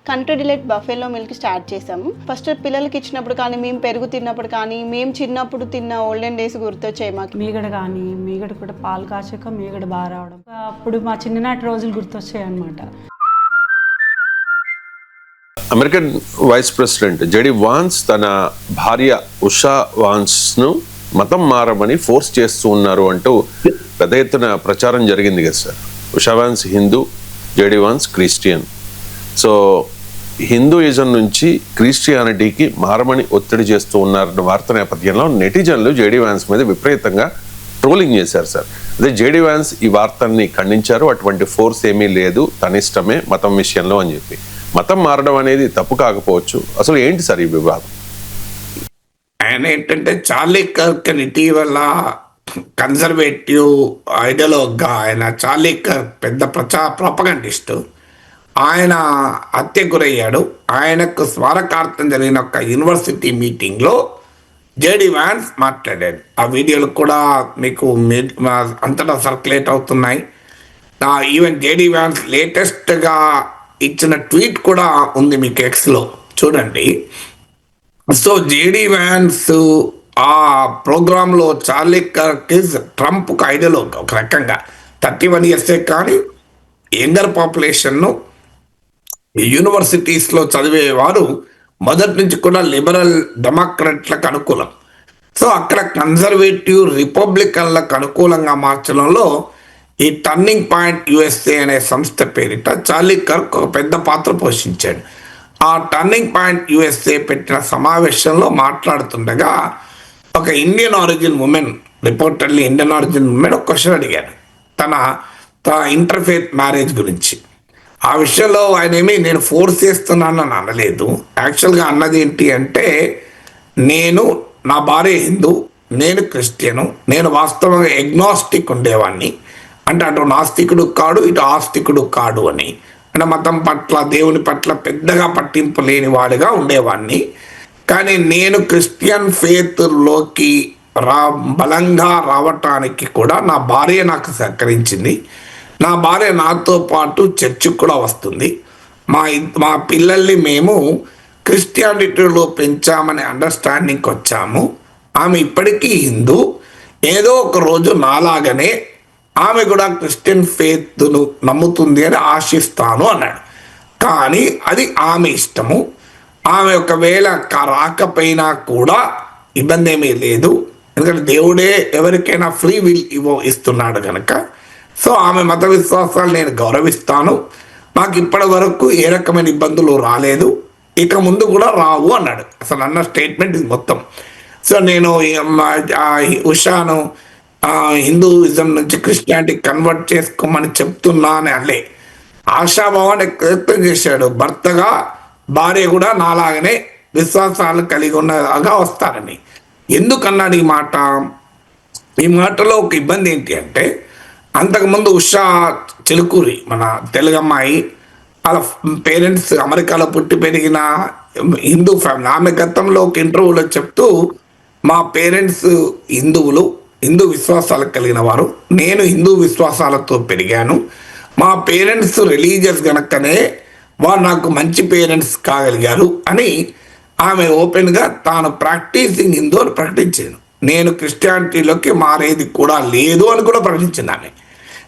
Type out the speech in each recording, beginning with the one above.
Country delight బఫేలో milk start చేసాము. First పిల్లలకి ఇచ్చినప్పుడు కానీ, మేము పెరుగు తిన్నప్పుడు కానీ, మేము చిన్నప్పుడు తిన్న ఓల్డెన్ డేస్ గుర్తొచ్చాయి మాకు. మీగడ కూడా పాలు కాచాక మీగడ బాగా రావడం, అప్పుడు మా చిన్ననాటి రోజులు గుర్తొచ్చాయి అన్నమాట. American vice president JD Vance తన భార్య ఉషా వాన్స్ను మతం మారమని ఫోర్స్ చేస్తూ ఉన్నారు అంటూ పెద్ద ఎత్తున ప్రచారం జరిగింది కదా sir. Usha Vance Hindu, JD Vance Christian. So Hinduism నుంచి క్రిస్టియానిటీకి మారమని ఒత్తిడి చేస్తూ ఉన్నారన్న వార్త నేపథ్యంలో నెటిజన్లు జేడీ వాన్స్ మీద విపరీతంగా ట్రోలింగ్ చేశారు సార్. అదే జేడీ వాన్స్ ఈ వార్తల్ని ఖండించారు. అటువంటి ఫోర్స్ ఏమీ లేదు, తన ఇష్టమే మతం విషయంలో అని చెప్పి. మతం మారడం అనేది తప్పు కాకపోవచ్చు, అసలు ఏంటి సార్ ఈ వివాదం? ఆయన ఏంటంటే చార్లీ కర్క్ ఇటీవల కన్జర్వేటివ్ ఐడియాలజీగా ఆయన చార్లీ కర్క్ పెద్ద ప్రొపగండిస్టు, ఆయన హత్య గురయ్యాడు. ఆయనకు స్మారకార్థం జరిగిన ఒక యూనివర్సిటీ మీటింగ్లో జేడీ వాన్స్ మాట్లాడాడు. ఆ వీడియోలు కూడా మీకు అంతటా సర్క్యులేట్ అవుతున్నాయి. ఈవెన్ జేడీ వాన్స్ లేటెస్ట్గా ఇచ్చిన ట్వీట్ కూడా ఉంది మీకు ఎక్స్లో చూడండి. సో జేడీ వాన్స్ ఆ ప్రోగ్రాంలో చార్లీ కర్క్ ట్రంప్కు ఐడియాలజీ ఒక రకంగా 31 ఇయర్సే కానీ యంగర్ పాపులేషన్ను యూనివర్సిటీస్లో చదివేవారు మొదటి నుంచి కూడా లిబరల్ డెమోక్రాట్లకు అనుకూలం. సో అక్కడ కన్జర్వేటివ్ రిపబ్లికన్లకు అనుకూలంగా మార్చడంలో ఈ టర్నింగ్ పాయింట్ యుఎస్ఏ అనే సంస్థ పేరిట చార్లీ కర్క్ ఒక పెద్ద పాత్ర పోషించాడు. ఆ టర్నింగ్ పాయింట్ యుఎస్ఏ పెట్టిన సమావేశంలో మాట్లాడుతుండగా ఒక Indian origin women, reportedly Indian origin women ఒక క్వశ్చన్ అడిగారు తన ఇంటర్ఫేత్ మ్యారేజ్ గురించి. ఆ విషయంలో ఆయన నేను ఫోర్స్ చేస్తున్నాను అని అనలేదు. యాక్చువల్గా అన్నది ఏంటి అంటే, నా భార్య హిందూ, నేను క్రిస్టియను, నేను వాస్తవంగా ఎగ్నాస్టిక్ ఉండేవాడిని, అంటే అటు నాస్తికుడు కాడు ఇటు ఆస్తికుడు కాడు అని, అంటే మతం పట్ల దేవుని పట్ల పెద్దగా పట్టింపు లేని వాడిగా ఉండేవాడిని. కానీ నేను క్రిస్టియన్ ఫేత్లోకి బలంగా రావటానికి కూడా నా భార్య నాకు సహకరించింది. నా భార్య నాతో పాటు చర్చికి కూడా వస్తుంది. మా పిల్లల్ని మేము క్రిస్టియానిటీలో పెంచామనే అండర్స్టాండింగ్కి వచ్చాము. ఆమె ఇప్పటికీ హిందూ, ఏదో ఒక రోజు నాలాగనే ఆమె కూడా క్రిస్టియన్ ఫేత్ను నమ్ముతుంది అని ఆశిస్తాను అన్నాడు. కానీ అది ఆమె ఇష్టము. ఆమె ఒకవేళ రాకపోయినా కూడా ఇబ్బంది ఏమీ లేదు, ఎందుకంటే దేవుడే ఎవరికైనా ఫ్రీ విల్ ఇస్తున్నాడు కనుక. సో ఆమె మత విశ్వాసాలు నేను గౌరవిస్తాను. మాకు ఇప్పటి వరకు ఏ రకమైన ఇబ్బందులు రాలేదు, ఇక ముందు కూడా రావు అన్నాడు. అసలు అన్న స్టేట్మెంట్ ఇది మొత్తం. సో నేను ఉషాను హిందూయిజం నుంచి క్రిస్టియానిటీ కన్వర్ట్ చేసుకోమని చెప్తున్నా అని అనలే. ఆశాభావాన్ని వ్యక్తం చేశాడు. భర్తగా భార్య కూడా నాలాగనే విశ్వాసాలు కలిగి ఉన్నగా వస్తారని. ఎందుకన్నాడు ఈ మాట? ఈ మాటలో ఒక ఇబ్బంది ఏంటి అంటే, అంతకుముందు ఉషా చిలుకూరి, మన తెలుగమ్మాయి, వాళ్ళ పేరెంట్స్ అమెరికాలో పుట్టి పెరిగిన హిందూ ఫ్యామిలీ. ఆమె గతంలో ఒక ఇంటర్వ్యూలో చెప్తూ, మా పేరెంట్స్ హిందువులు, హిందూ విశ్వాసాలు కలిగిన వారు, నేను హిందూ విశ్వాసాలతో పెరిగాను, మా పేరెంట్స్ రిలీజియస్ గనకనే వారు నాకు మంచి పేరెంట్స్ కాగలిగారు అని ఆమె ఓపెన్గా తాను ప్రాక్టీసింగ్ హిందూ అని ప్రకటించాను. నేను క్రిస్టియానిటీలోకి మారేది కూడా లేదు అని కూడా ప్రకటించింది ఆమె.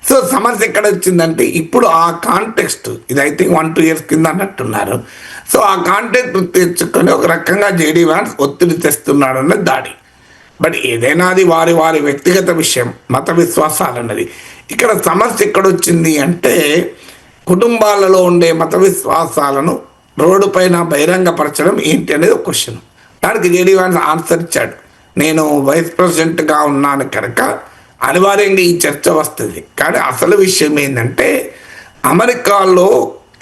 సో సమస్య ఎక్కడ వచ్చిందంటే, ఇప్పుడు ఆ కాంటెక్స్ట్, ఇది ఐ థింక్ 1-2 ఇయర్స్ కింద అన్నట్టున్నారు. సో ఆ కాంటెక్స్ట్ తెచ్చుకొని ఒక రకంగా జేడీ వాన్స్ ఒత్తిడి తెస్తున్నాడన్న దాడి. బట్ ఏదైనా అది వారి వారి వ్యక్తిగత విషయం, మత విశ్వాసాలు అన్నది. ఇక్కడ సమస్య ఎక్కడొచ్చింది అంటే, కుటుంబాలలో ఉండే మత విశ్వాసాలను రోడ్డు పైన బహిరంగపరచడం ఏంటి అనేది ఒక క్వశ్చన్. దానికి జేడీ వాన్స్ ఆన్సర్ ఇచ్చాడు. నేను వైస్ ప్రెసిడెంట్గా ఉన్నాను కనుక అనివార్యంగా ఈ చర్చ వస్తుంది. కానీ అసలు విషయం ఏంటంటే, అమెరికాలో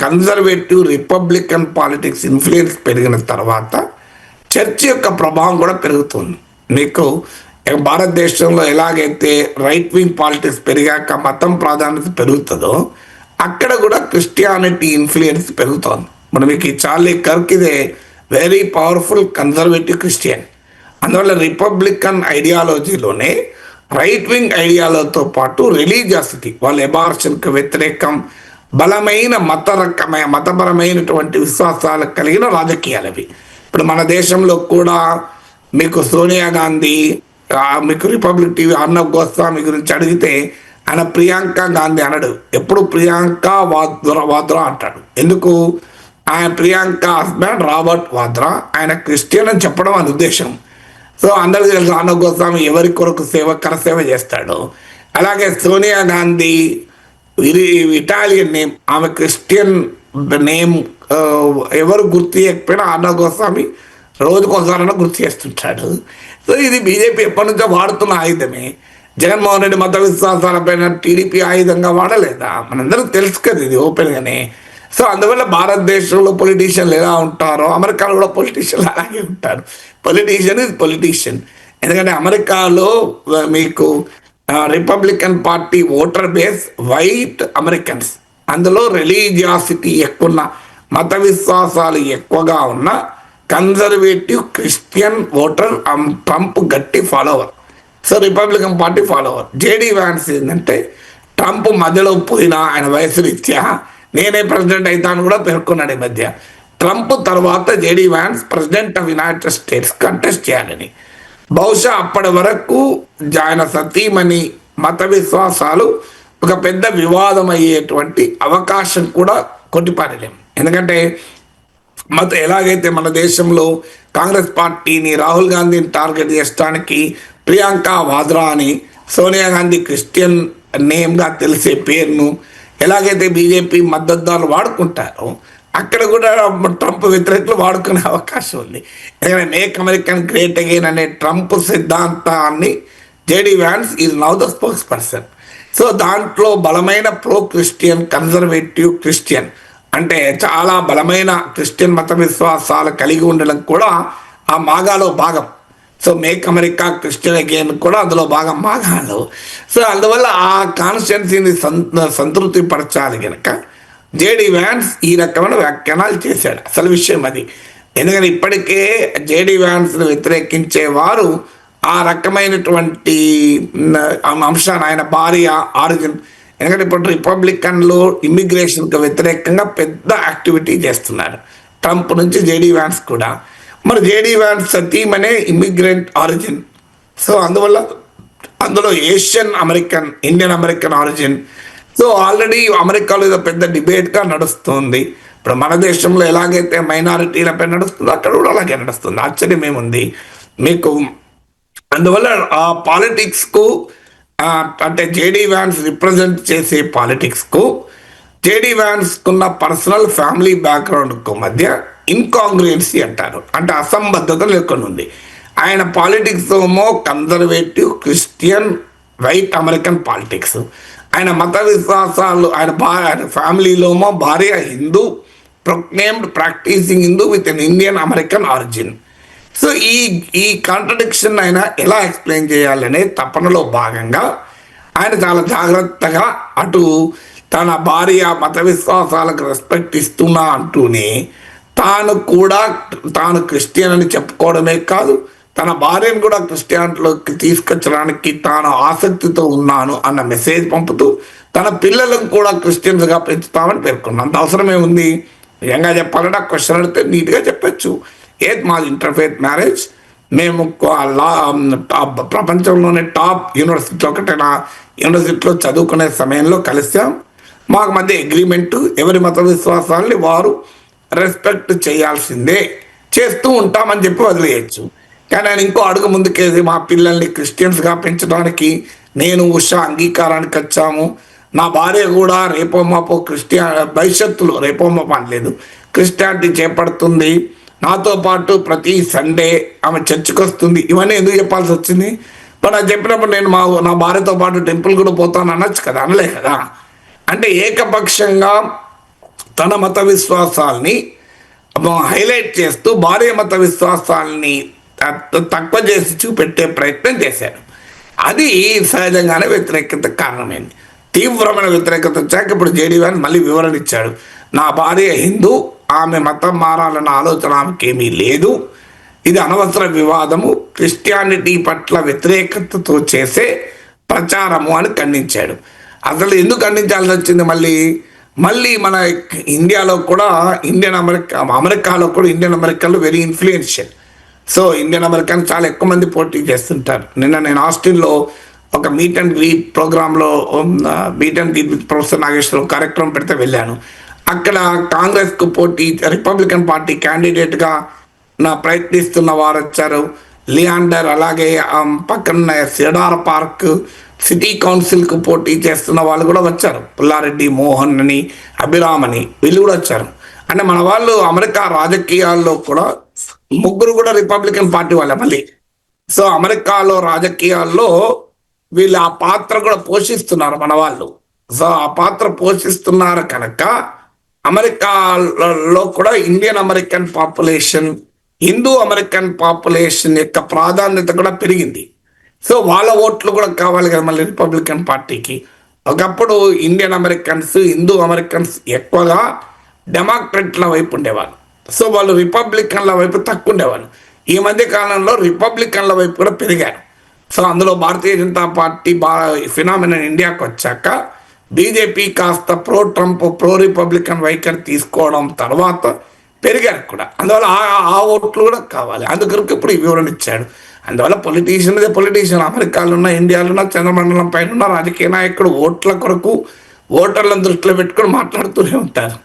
కన్జర్వేటివ్ రిపబ్లికన్ పాలిటిక్స్ ఇన్ఫ్లుయెన్స్ పెరిగిన తర్వాత చర్చ్ యొక్క ప్రభావం కూడా పెరుగుతుంది. మీకు భారతదేశంలో ఎలాగైతే రైట్ వింగ్ పాలిటిక్స్ పెరిగాక మతం ప్రాధాన్యత పెరుగుతుందో, అక్కడ కూడా క్రిస్టియానిటీ ఇన్ఫ్లుయెన్స్ పెరుగుతోంది. ఇప్పుడు మీకు ఈ చార్లీ కర్క్ ఇదే వెరీ పవర్ఫుల్ కన్జర్వేటివ్ క్రిస్టియన్. అందువల్ల రిపబ్లికన్ ఐడియాలజీలోనే రైట్ వింగ్ ఐడియాలతో పాటు రిలీజియాసిటీ, వాళ్ళు ఎబార్షన్కి వ్యతిరేకం, బలమైన మతపరమైనటువంటి విశ్వాసాలు కలిగిన రాజకీయాలు అవి. ఇప్పుడు మన దేశంలో కూడా మీకు సోనియా గాంధీ, మీకు రిపబ్లిక్ టీవీ అర్నబ్ గోస్వామి గురించి అడిగితే ఆయన ప్రియాంక గాంధీ అనడు, ఎప్పుడు ప్రియాంక వాద్రా అంటాడు. ఎందుకు? ఆయన ప్రియాంక హస్బెండ్ రాబర్ట్ వాద్రా, ఆయన క్రిస్టియన్ అని చెప్పడం అని ఉద్దేశం. సో అందరికీ తెలుసు అర్నబ్ గోస్వామి ఎవరి కొరకు కరసేవ చేస్తాడు. అలాగే సోనియా గాంధీ ఇటాలియన్ నేమ్, ఆమె క్రిస్టియన్ నేమ్ ఎవరు గుర్తు చేయకపోయినా అర్నబ్ గోస్వామి రోజుకోసారైనా గుర్తు చేస్తుంటాడు. సో ఇది బీజేపీ ఎప్పటి నుంచో వాడుతున్న ఆయుధమే. జగన్మోహన్ రెడ్డి మత విశ్వాసాలపైన టీడీపీ ఆయుధంగా వాడలేదా? మనందరికీ తెలుసు కదా ఇది ఓపెన్గానే. సో అందువల్ల భారతదేశంలో పొలిటీషియన్లు ఎలా ఉంటారో అమెరికాలో కూడా పొలిటీషియన్లు అలాగే ఉంటారు. Politician is politician. ఎందుకంటే అమెరికాలో మీకు Republican party voter base white Americans, అందులో రిలీజియాసిటీ ఎక్కువ ఉన్న, మత విశ్వాసాలు ఎక్కువగా ఉన్న కన్జర్వేటివ్ క్రిస్టియన్ ఓటర్ ట్రంప్ గట్టి follower. So Republican party follower. JD Vance ఏంటంటే ట్రంప్ మధ్యలో పోయినా ఆయన వయసు రీత్యా నేనే ప్రెసిడెంట్ అవుతాను కూడా పేర్కొన్నాడు ఈ మధ్య. ట్రంప్ తర్వాత JD Vance president of United states contest చేయాలని. బహుశా అప్పటి వరకు ఆయన సతీమణి మత విశ్వాసాలు ఒక పెద్ద వివాదం అయ్యేటువంటి అవకాశం కూడా కొట్టిపారలేం. ఎందుకంటే ఎలాగైతే మన దేశంలో కాంగ్రెస్ పార్టీని రాహుల్ గాంధీని టార్గెట్ చేయడానికి ప్రియాంక వాద్రా అని, సోనియా గాంధీ క్రిస్టియన్ నేమ్గా తెలిసే పేరును ఎలాగైతే బీజేపీ మద్దతుదారులు వాడుకుంటారో అక్కడ కూడా ట్రంప్ వ్యతిరేకులు వాడుకునే అవకాశం ఉంది. ఎందుకంటే మేక్ అమెరికన్ గ్రేట్ అగైన్ అనే ట్రంప్ సిద్ధాంతాన్ని JD Vance is now the spokes person. So దాంట్లో బలమైన ప్రో క్రిస్టియన్, కన్జర్వేటివ్ క్రిస్టియన్ అంటే చాలా బలమైన క్రిస్టియన్ మత విశ్వాసాలు కలిగి ఉండడం కూడా ఆ మాగాలో భాగం. So make America Christian again కూడా అందులో భాగం మాగాలో. సో అందువల్ల ఆ కాన్స్టిట్యున్సీని సంతృప్తి పరచాలి కనుక జేడీ వ్యాన్స్ ఈ రకమైన వ్యాఖ్యానాలు చేశాడు. అసలు విషయం అది. ఎందుకంటే ఇప్పటికే జేడీ వ్యాన్స్ను వ్యతిరేకించేవారు ఆ రకమైనటువంటి అంశాన్ని, ఆయన భార్య ఆరిజిన్, ఎందుకంటే ఇప్పుడు రిపబ్లికన్లు ఇమ్మిగ్రేషన్కి వ్యతిరేకంగా పెద్ద యాక్టివిటీ చేస్తున్నారు ట్రంప్ నుంచి జేడీ వ్యాన్స్ కూడా. మరి జేడీ వ్యాన్స్ సతీమనే ఇమ్మిగ్రెంట్ ఆరిజిన్. సో అందువల్ల అందులో Asian American, Indian American origin. So already అమెరికాలో ఇది పెద్ద డిబేట్గా నడుస్తుంది. ఇప్పుడు మన దేశంలో ఎలాగైతే మైనారిటీలపై నడుస్తుందో అక్కడ కూడా అలాగే నడుస్తుంది. ఆశ్చర్యం ఏముంది మీకు? అందువల్ల ఆ పాలిటిక్స్కు అంటే జేడీ వ్యాన్స్ రిప్రజెంట్ చేసే పాలిటిక్స్కు జేడీ వ్యాన్స్కున్న పర్సనల్ ఫ్యామిలీ బ్యాక్గ్రౌండ్కు మధ్య ఇన్కాంగ్రుయెన్సీ అంటారు, అంటే అసంబద్ధత లేకుండా ఉంది. ఆయన పాలిటిక్స్ ఏమో conservative Christian white American politics. ఆయన మత విశ్వాసాలు, ఆయన ఫ్యామిలీలోమో భార్య Hindu, proclaimed practising Hindu with an Indian American origin. So ఈ కాంట్రడిక్షన్ ఆయన ఎలా ఎక్స్ప్లెయిన్ చేయాలనే తపనలో భాగంగా ఆయన చాలా జాగ్రత్తగా అటు తన భార్య మత విశ్వాసాలకు రెస్పెక్ట్ ఇస్తున్నా అంటూనే తాను క్రిస్టియన్ అని చెప్పుకోవడమే కాదు, తన భార్యను కూడా క్రిస్టియానిటీలోకి తీసుకొచ్చడానికి తాను ఆసక్తితో ఉన్నాను అన్న మెసేజ్ పంపుతూ తన పిల్లలకు కూడా క్రిస్టియన్స్గా పెంచుతామని పేర్కొన్నాను. అంత అవసరమే ఉంది? నిజంగా చెప్పాలంటే ఆ క్వశ్చన్ అడిగితే నీట్గా చెప్పచ్చు. మాది ఇంటర్ఫేత్ మ్యారేజ్, మేము ప్రపంచంలోనే టాప్ యూనివర్సిటీలో ఒకటైనా యూనివర్సిటీలో చదువుకునే సమయంలో కలిసాం, మాకు మధ్య అగ్రిమెంటు, ఎవరి మత విశ్వాసాలని వారు రెస్పెక్ట్ చేయాల్సిందే, చేస్తూ ఉంటామని చెప్పి వదిలేయచ్చు. కానీ ఆయన ఇంకో అడుగు ముందుకేసి మా పిల్లల్ని క్రిస్టియన్స్గా పెంచడానికి నేను ఉషా అంగీకారానికి వచ్చాము, నా భార్య కూడా రేపో మాపో భవిష్యత్తులో రేపో మాపో అనలేదు క్రిస్టియానిటీ చేపడుతుంది, నాతో పాటు ప్రతి సండే ఆమె చర్చికి వస్తుంది. ఇవన్నీ ఎందుకు చెప్పాల్సి వచ్చింది? మరి నాకు చెప్పినప్పుడు నేను నా భార్యతో పాటు టెంపుల్ కూడా పోతాను అనొచ్చు కదా, అనలే కదా. అంటే ఏకపక్షంగా తన మత విశ్వాసాలని హైలైట్ చేస్తూ భార్య మత విశ్వాసాలని తక్కువ చేసి చూపెట్టే ప్రయత్నం చేశాడు. అది సహజంగానే వ్యతిరేకత కారణమైంది. తీవ్రమైన వ్యతిరేకత వచ్చాక ఇప్పుడు జేడీ వ్యాన్స్ మళ్ళీ వివరణ ఇచ్చాడు. నా భార్య హిందూ, ఆమె మతం మారాలన్న ఆలోచన ఆమెకేమీ లేదు, ఇది అనవసర వివాదము, క్రిస్టియానిటీ పట్ల వ్యతిరేకతతో చేసే ప్రచారము అని ఖండించాడు. అసలు ఎందుకు ఖండించాల్సి వచ్చింది? మళ్ళీ మన ఇండియాలో కూడా అమెరికాలో కూడా ఇండియన్ అమెరికన్లు very influential. So Indian American చాలా ఎక్కువ మంది పోటీ చేస్తుంటారు. నిన్న నేను ఆస్టిన్లో ఒక మీట్ అండ్ గ్రీట్ ప్రోగ్రాంలో meet and greet with professor Nageswararao కార్యక్రమం పెడితే వెళ్ళాను. అక్కడ కాంగ్రెస్కు పోటీ రిపబ్లికన్ పార్టీ క్యాండిడేట్గా ప్రయత్నిస్తున్న వారు వచ్చారు. లియాండర్, అలాగే పక్కన సిడార్ పార్క్ సిటీ కౌన్సిల్కు పోటీ చేస్తున్న వాళ్ళు కూడా వచ్చారు. పుల్లారెడ్డి, మోహన్ అని, అభిరామ్ అని, వీళ్ళు కూడా వచ్చారు. అంటే మన వాళ్ళు అమెరికా రాజకీయాల్లో కూడా ముగ్గురు కూడా రిపబ్లికన్ పార్టీ వాళ్ళే మళ్ళీ. సో అమెరికాలో రాజకీయాల్లో వీళ్ళు ఆ పాత్ర కూడా పోషిస్తున్నారు మన వాళ్ళు. సో ఆ పాత్ర పోషిస్తున్నారు కనుక అమెరికాలో కూడా Indian American population, Hindu American population యొక్క ప్రాధాన్యత కూడా పెరిగింది. సో వాళ్ళ ఓట్లు కూడా కావాలి కదా మళ్ళీ రిపబ్లికన్ పార్టీకి. ఒకప్పుడు ఇండియన్ అమెరికన్స్, హిందూ అమెరికన్స్ ఎక్కువగా డెమోక్రట్ల వైపు ఉండేవాళ్ళు. సో వాళ్ళు రిపబ్లికన్ల వైపు తక్కువ ఉండేవాళ్ళు. ఈ మధ్య కాలంలో రిపబ్లికన్ల వైపు కూడా పెరిగారు. సో అందులో భారతీయ జనతా పార్టీ ఫినామినన్ ఇండియాకి వచ్చాక బీజేపీ కాస్త ప్రో ట్రంప్, ప్రో రిపబ్లికన్ వైఖరి తీసుకోవడం తర్వాత పెరిగారు కూడా. అందువల్ల ఆ ఓట్లు కూడా కావాలి. అందుకని ఇప్పుడు ఈ వివరణ ఇచ్చాడు. అందువల్ల పొలిటీషియన్ అమెరికాలో ఉన్న, ఇండియాలో ఉన్న, చంద్రమండలం పైన ఉన్న రాజకీయ నాయకుడు ఓట్ల కొరకు, ఓటర్లను దృష్టిలో పెట్టుకొని మాట్లాడుతూనే ఉంటారు.